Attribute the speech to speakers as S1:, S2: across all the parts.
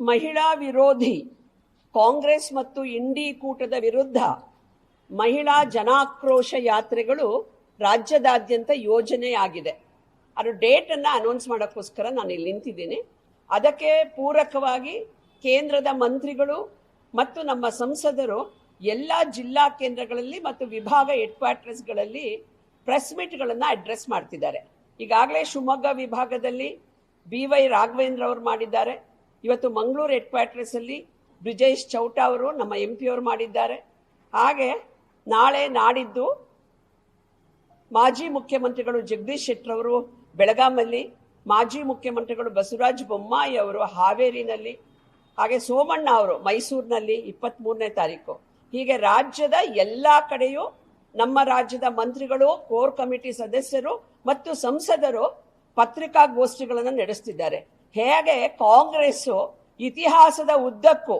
S1: ಮಹಿಳಾ ವಿರೋಧಿ ಕಾಂಗ್ರೆಸ್ ಮತ್ತು ಇಂಡಿ ಕೂಟದ ವಿರುದ್ಧ ಮಹಿಳಾ ಜನಾಕ್ರೋಶ ಯಾತ್ರೆಗಳು ರಾಜ್ಯದಾದ್ಯಂತ ಯೋಜನೆಯಾಗಿದೆ. ಅದರ ಡೇಟನ್ನು ಅನೌನ್ಸ್ ಮಾಡೋಕ್ಕೋಸ್ಕರ ನಾನು ಇಲ್ಲಿ ನಿಂತಿದ್ದೀನಿ. ಅದಕ್ಕೆ ಪೂರಕವಾಗಿ ಕೇಂದ್ರದ ಮಂತ್ರಿಗಳು ಮತ್ತು ನಮ್ಮ ಸಂಸದರು ಎಲ್ಲ ಜಿಲ್ಲಾ ಕೇಂದ್ರಗಳಲ್ಲಿ ಮತ್ತು ವಿಭಾಗ ಹೆಡ್ ಕ್ವಾರ್ಟರ್ಸ್ಗಳಲ್ಲಿ ಪ್ರೆಸ್ ಮೀಟ್ಗಳನ್ನು ಅಡ್ರೆಸ್ ಮಾಡ್ತಿದ್ದಾರೆ. ಈಗಾಗಲೇ ಶಿವಮೊಗ್ಗ ವಿಭಾಗದಲ್ಲಿ BY ರಾಘವೇಂದ್ರ ಅವರು ಮಾಡಿದ್ದಾರೆ. ಇವತ್ತು ಮಂಗಳೂರು ಹೆಡ್ ಕ್ವಾರ್ಟರ್ಸಲ್ಲಿ ಬ್ರಿಜೇಶ್ ಚೌಟಾ ಅವರು ನಮ್ಮ MP ಅವರು ಮಾಡಿದ್ದಾರೆ. ಹಾಗೆ ನಾಳೆ ನಾಡಿದ್ದು ಮಾಜಿ ಮುಖ್ಯಮಂತ್ರಿಗಳು ಜಗದೀಶ್ ಶೆಟ್ಟರ್ ಅವರು ಬೆಳಗಾಮಲ್ಲಿ, ಮಾಜಿ ಮುಖ್ಯಮಂತ್ರಿಗಳು ಬಸವರಾಜ ಬೊಮ್ಮಾಯಿ ಅವರು ಹಾವೇರಿನಲ್ಲಿ, ಹಾಗೆ ಸೋಮಣ್ಣ ಅವರು ಮೈಸೂರಿನಲ್ಲಿ 23ನೇ ತಾರೀಕು. ಹೀಗೆ ರಾಜ್ಯದ ಎಲ್ಲ ಕಡೆಯೂ ನಮ್ಮ ರಾಜ್ಯದ ಮಂತ್ರಿಗಳು, ಕೋರ್ ಕಮಿಟಿ ಸದಸ್ಯರು ಮತ್ತು ಸಂಸದರು ಪತ್ರಿಕಾಗೋಷ್ಠಿಗಳನ್ನು ನಡೆಸ್ತಿದ್ದಾರೆ. ಹೇಗೆ ಕಾಂಗ್ರೆಸ್ಸು ಇತಿಹಾಸದ ಉದ್ದಕ್ಕೂ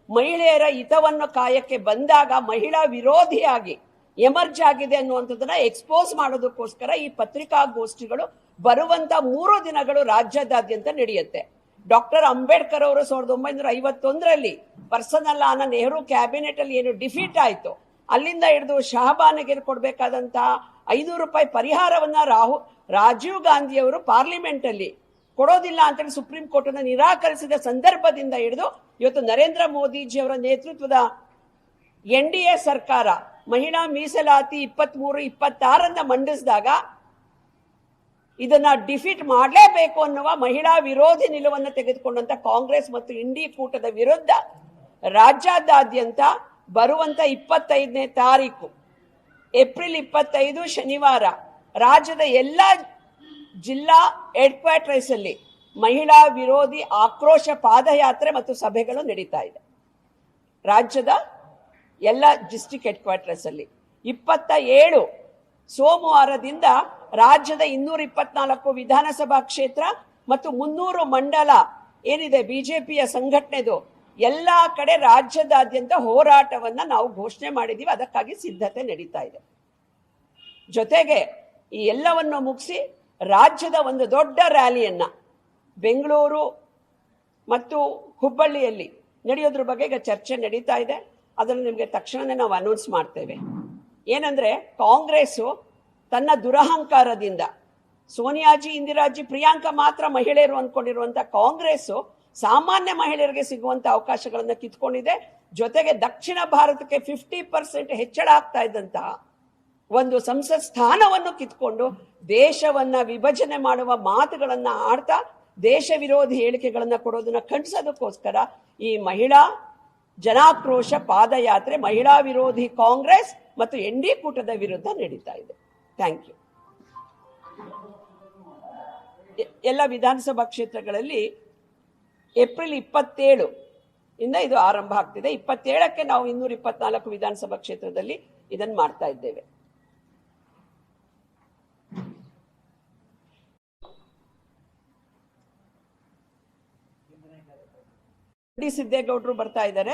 S1: ಮಹಿಳೆಯರ ಹಿತವನ್ನು ಕಾಯಕ್ಕೆ ಬಂದಾಗ ಮಹಿಳಾ ವಿರೋಧಿಯಾಗಿ ಎಮರ್ಜ್ ಆಗಿದೆ ಅನ್ನುವಂಥದ್ದನ್ನ ಎಕ್ಸ್ಪೋಸ್ ಮಾಡೋದಕ್ಕೋಸ್ಕರ ಈ ಪತ್ರಿಕಾಗೋಷ್ಠಿಗಳು ಬರುವಂತ 3 ದಿನಗಳು ರಾಜ್ಯದಾದ್ಯಂತ ನಡೆಯುತ್ತೆ. ಡಾಕ್ಟರ್ ಅಂಬೇಡ್ಕರ್ ಅವರು 1951ರಲ್ಲಿ ಪರ್ಸನಲ್ ಆನ ನೆಹರು ಕ್ಯಾಬಿನೆಟ್ ಅಲ್ಲಿ ಏನು ಡಿಫೀಟ್ ಆಯಿತು, ಅಲ್ಲಿಂದ ಹಿಡಿದು ಶಹಬಾನಿಗೆ ಕೊಡಬೇಕಾದಂತಹ 500 ರೂಪಾಯಿ ಪರಿಹಾರವನ್ನ ರಾಜೀವ್ ಗಾಂಧಿ ಅವರು ಪಾರ್ಲಿಮೆಂಟ್ ಅಲ್ಲಿ ಕೊಡೋದಿಲ್ಲ ಅಂತೇಳಿ ಸುಪ್ರೀಂ ಕೋರ್ಟ್ ಅನ್ನು ನಿರಾಕರಿಸಿದ ಸಂದರ್ಭದಿಂದ ಹಿಡಿದು ಇವತ್ತು ನರೇಂದ್ರ ಮೋದಿಜಿಯವರ ನೇತೃತ್ವದ NDA ಸರ್ಕಾರ ಮಹಿಳಾ ಮೀಸಲಾತಿ 23-26 ಮಂಡಿಸಿದಾಗ ಇದನ್ನ ಡಿಫೀಟ್ ಮಾಡಲೇಬೇಕು ಅನ್ನುವ ಮಹಿಳಾ ವಿರೋಧಿ ನಿಲುವನ್ನು ತೆಗೆದುಕೊಂಡಂತ ಕಾಂಗ್ರೆಸ್ ಮತ್ತು ಇಂಡಿ ಕೂಟದ ವಿರುದ್ಧ ರಾಜ್ಯಾದ್ಯಂತ ಬರುವಂತ 25ನೇ ತಾರೀಕು ಏಪ್ರಿಲ್ 25 ಶನಿವಾರ ರಾಜ್ಯದ ಎಲ್ಲ ಜಿಲ್ಲಾ ಹೆಡ್ ಕ್ವಾರ್ಟರ್ಸ್ ಅಲ್ಲಿ ಮಹಿಳಾ ವಿರೋಧಿ ಆಕ್ರೋಶ ಪಾದಯಾತ್ರೆ ಮತ್ತು ಸಭೆಗಳು ನಡೀತಾ ಇದೆ. ರಾಜ್ಯದ ಎಲ್ಲ ಡಿಸ್ಟ್ರಿಕ್ಟ್ ಹೆಡ್ ಕ್ವಾರ್ಟರ್ಸ್ ಅಲ್ಲಿ 27 ಸೋಮವಾರದಿಂದ ರಾಜ್ಯದ 224 ವಿಧಾನಸಭಾ ಕ್ಷೇತ್ರ ಮತ್ತು 300 ಮಂಡಲ ಏನಿದೆ ಬಿಜೆಪಿಯ ಸಂಘಟನೆದು ಎಲ್ಲ ಕಡೆ ರಾಜ್ಯದಾದ್ಯಂತ ಹೋರಾಟವನ್ನ ನಾವು ಘೋಷಣೆ ಮಾಡಿದೀವಿ. ಅದಕ್ಕಾಗಿ ಸಿದ್ಧತೆ ನಡೀತಾ ಇದೆ. ಜೊತೆಗೆ ಈ ಎಲ್ಲವನ್ನು ಮುಗಿಸಿ ರಾಜ್ಯದ ಒಂದು ದೊಡ್ಡ ರ್ಯಾಲಿಯನ್ನ ಬೆಂಗಳೂರು ಮತ್ತು ಹುಬ್ಬಳ್ಳಿಯಲ್ಲಿ ನಡೆಯೋದ್ರ ಬಗ್ಗೆ ಈಗ ಚರ್ಚೆ ನಡೀತಾ ಇದೆ. ಅದನ್ನು ನಿಮಗೆ ತಕ್ಷಣವೇ ನಾವು ಅನೌನ್ಸ್ ಮಾಡ್ತೇವೆ. ಏನಂದ್ರೆ ಕಾಂಗ್ರೆಸ್ಸು ತನ್ನ ದುರಹಂಕಾರದಿಂದ ಸೋನಿಯಾಜಿ, ಇಂದಿರಾಜಿ, ಪ್ರಿಯಾಂಕಾ ಮಾತ್ರ ಮಹಿಳೆಯರು ಅಂದ್ಕೊಂಡಿರುವಂತ ಕಾಂಗ್ರೆಸ್ಸು ಸಾಮಾನ್ಯ ಮಹಿಳೆಯರಿಗೆ ಸಿಗುವಂತ ಅವಕಾಶಗಳನ್ನು ಕಿತ್ಕೊಂಡಿದೆ. ಜೊತೆಗೆ ದಕ್ಷಿಣ ಭಾರತಕ್ಕೆ 50% ಹೆಚ್ಚಳ ಆಗ್ತಾ ಇದ್ದಂತಹ ಒಂದು ಸಂಸತ್ ಸ್ಥಾನವನ್ನು ಕಿತ್ಕೊಂಡು ದೇಶವನ್ನ ವಿಭಜನೆ ಮಾಡುವ ಮಾತುಗಳನ್ನ ಆಡ್ತಾ ದೇಶ ವಿರೋಧಿ ಹೇಳಿಕೆಗಳನ್ನ ಕೊಡೋದನ್ನ ಖಂಡಿಸೋದಕ್ಕೋಸ್ಕರ ಈ ಮಹಿಳಾ ಜನಾಕ್ರೋಶ ಪಾದಯಾತ್ರೆ ಮಹಿಳಾ ವಿರೋಧಿ ಕಾಂಗ್ರೆಸ್ ಮತ್ತು ND ಕೂಟದ ವಿರುದ್ಧ ನಡೀತಾ ಇದೆ. Thank you. ಎಲ್ಲ ವಿಧಾನಸಭಾ ಕ್ಷೇತ್ರಗಳಲ್ಲಿ ಏಪ್ರಿಲ್ 27 ಇಂದ ಇದು ಆರಂಭ ಆಗ್ತಿದೆ. 27ಕ್ಕೆ ನಾವು 224 ವಿಧಾನಸಭಾ ಕ್ಷೇತ್ರದಲ್ಲಿ ಇದನ್ನು ಮಾಡ್ತಾ ಇದ್ದೇವೆ. ಬಂಡಿ ಸಿದ್ದೇಗೌಡರು ಬರ್ತಾ ಇದ್ದಾರೆ.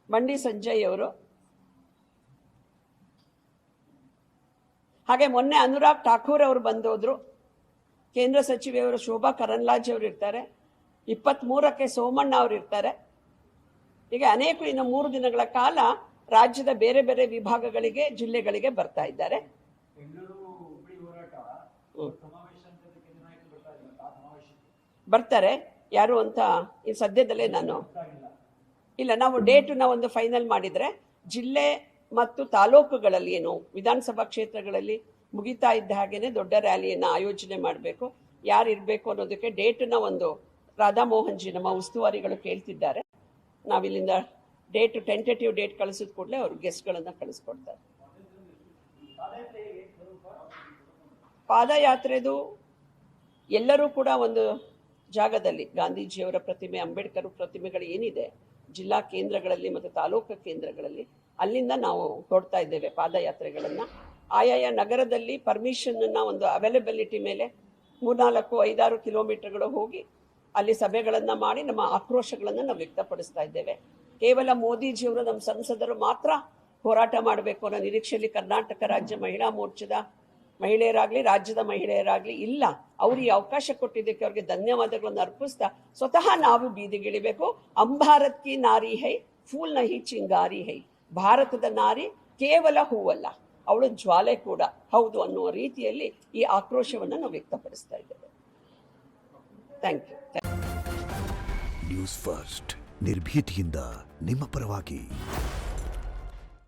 S1: ಬಂಡಿ ಸಂಜಯ್ ಅವರು, ಹಾಗೆ ಮೊನ್ನೆ ಅನುರಾಗ್ ಠಾಕೂರ್ ಅವರು ಬಂದೋದ್ರು. ಕೇಂದ್ರ ಸಚಿವೆಯವರು ಶೋಭಾ ಕರಂದ್ಲಾಜೆ ಅವರು ಇರ್ತಾರೆ. 23ಕ್ಕೆ ಸೋಮಣ್ಣ ಅವರು ಇರ್ತಾರೆ. ಹೀಗೆ ಅನೇಕ ಇನ್ನು 3 ದಿನಗಳ ಕಾಲ ರಾಜ್ಯದ ಬೇರೆ ಬೇರೆ ವಿಭಾಗಗಳಿಗೆ, ಜಿಲ್ಲೆಗಳಿಗೆ ಬರ್ತಾ ಇದ್ದಾರೆ. ಬರ್ತಾರೆ ಯಾರು ಅಂತ ಈ ಸದ್ಯದಲ್ಲೇ ನಾನು ಇಲ್ಲ, ನಾವು ಡೇಟನ್ನ ಒಂದು ಫೈನಲ್ ಮಾಡಿದ್ರೆ ಜಿಲ್ಲೆ ಮತ್ತು ತಾಲೂಕುಗಳಲ್ಲಿ ಏನು ವಿಧಾನಸಭಾ ಕ್ಷೇತ್ರಗಳಲ್ಲಿ ಮುಗಿತಾ ಇದ್ದ ಹಾಗೇನೆ ದೊಡ್ಡ ರ್ಯಾಲಿಯನ್ನು ಆಯೋಜನೆ ಮಾಡಬೇಕು. ಯಾರು ಇರಬೇಕು ಅನ್ನೋದಕ್ಕೆ ಡೇಟನ್ನ ಒಂದು ರಾಧಾಮೋಹನ್ ಜಿ ನಮ್ಮ ಉಸ್ತುವಾರಿಗಳು ಕೇಳ್ತಿದ್ದಾರೆ. ನಾವಿಲ್ಲಿಂದ ಡೇಟ್ ಟೆಂಟೇಟಿವ್ ಡೇಟ್ ಕಳಿಸಿದ ಕೂಡಲೇ ಅವರು ಗೆಸ್ಟ್ಗಳನ್ನು ಕಳಿಸ್ಕೊಡ್ತಾರೆ. ಪಾದಯಾತ್ರೆದು ಎಲ್ಲರೂ ಕೂಡ ಒಂದು ಜಾಗದಲ್ಲಿ ಗಾಂಧೀಜಿಯವರ ಪ್ರತಿಮೆ, ಅಂಬೇಡ್ಕರ್ ಪ್ರತಿಮೆಗಳು ಏನಿದೆ ಜಿಲ್ಲಾ ಕೇಂದ್ರಗಳಲ್ಲಿ ಮತ್ತು ತಾಲೂಕು ಕೇಂದ್ರಗಳಲ್ಲಿ, ಅಲ್ಲಿಂದ ನಾವು ಹೊರಡ್ತಾ ಇದ್ದೇವೆ ಪಾದಯಾತ್ರೆಗಳನ್ನು. ಆಯಾಯ ನಗರದಲ್ಲಿ ಪರ್ಮಿಷನ್ನ ಒಂದು ಅವೈಲಬಿಲಿಟಿ ಮೇಲೆ 3-4-5-6 ಕಿಲೋಮೀಟರ್ಗಳು ಹೋಗಿ ಅಲ್ಲಿ ಸಭೆಗಳನ್ನು ಮಾಡಿ ನಮ್ಮ ಆಕ್ರೋಶಗಳನ್ನು ನಾವು ವ್ಯಕ್ತಪಡಿಸ್ತಾ ಇದ್ದೇವೆ. ಕೇವಲ ಮೋದಿಜಿಯವರು, ನಮ್ಮ ಸಂಸದರು ಮಾತ್ರ ಹೋರಾಟ ಮಾಡಬೇಕು ಅನ್ನೋ ನಿರೀಕ್ಷೆಯಲ್ಲಿ ಕರ್ನಾಟಕ ರಾಜ್ಯ ಮಹಿಳಾ ಮೋರ್ಚಾದ ಮಹಿಳೆಯರಾಗ್ಲಿ, ರಾಜ್ಯದ ಮಹಿಳೆಯರಾಗ್ಲಿ ಇಲ್ಲ. ಅವ್ರಿಗೆ ಅವಕಾಶ ಕೊಟ್ಟಿದ್ದಕ್ಕೆ ಅವ್ರಿಗೆ ಧನ್ಯವಾದಗಳನ್ನು ಅರ್ಪಿಸ್ತಾ ಸ್ವತಃ ನಾವು ಬೀದಿಗಿಳಿಬೇಕು. ಭಾರತ್ ಕಿ ನಾರಿ ಹೈ, ಫೂಲ್ ನಹಿ ಚಿಂಗಾರಿ ಹೈ. ಭಾರತದ ನಾರಿ ಕೇವಲ ಹೂವಲ್ಲ, ಅವಳು ಜ್ವಾಲೆ ಕೂಡ ಹೌದು ಅನ್ನುವ ರೀತಿಯಲ್ಲಿ ಈ ಆಕ್ರೋಶವನ್ನು ನಾವು ವ್ಯಕ್ತಪಡಿಸ್ತಾ ಇದ್ದೇವೆ. Thank you.
S2: ನ್ಯೂಸ್ ಫಸ್ಟ್ ನಿರ್ಭೀತಿಯಿಂದ ನಿಮ್ಮ ಪರವಾಗಿ.